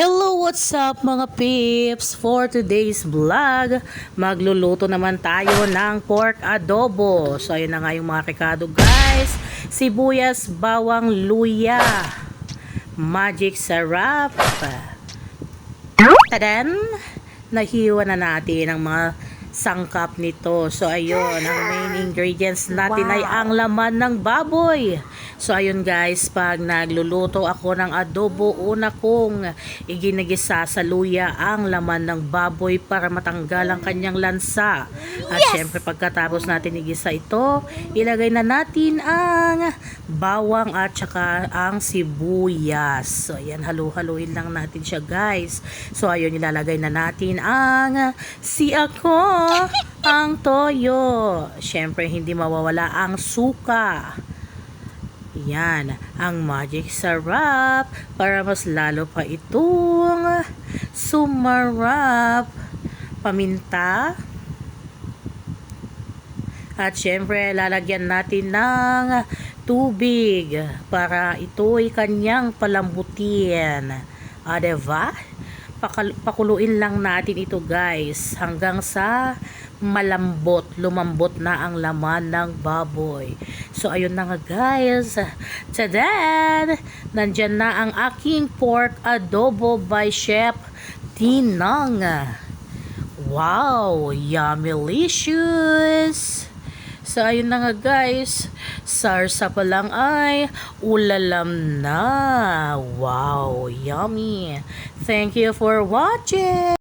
Hello, what's up mga peeps? For today's vlog, magluluto naman tayo ng pork adobo. So ayun na nga yung mga rekado guys. Sibuyas, bawang, luya, magic sarap. Tadan! Nahiwa na natin ang mga sangkap nito. So ayun, ang main ingredients natin ay ang laman ng baboy. So ayun guys, pag nagluluto ako ng adobo, una kong iginigisa sa luya ang laman ng baboy para matanggal ang kanyang lansa. At syempre pagkatapos natin igisa ito, ilagay na natin ang bawang at saka ang sibuyas. So ayan, halu-haluin lang natin siya guys. So ayun, ilalagay na natin ang ang toyo. Syempre hindi mawawala ang suka. Yan, ang magic sarap para mas lalo pa itong sumarap. Paminta. At syempre lalagyan natin ng tubig para ito'y kanyang palambutin. Diba? Pakuluin lang natin ito guys hanggang sa lumambot na ang laman ng baboy. So ayun na nga guys, tadaan! Nandyan na ang aking pork adobo by Chef Tinang. Wow, yummylicious! So ayun na nga guys, sarsa pa lang ay ulalam na. Wow, yummy! Thank you for watching!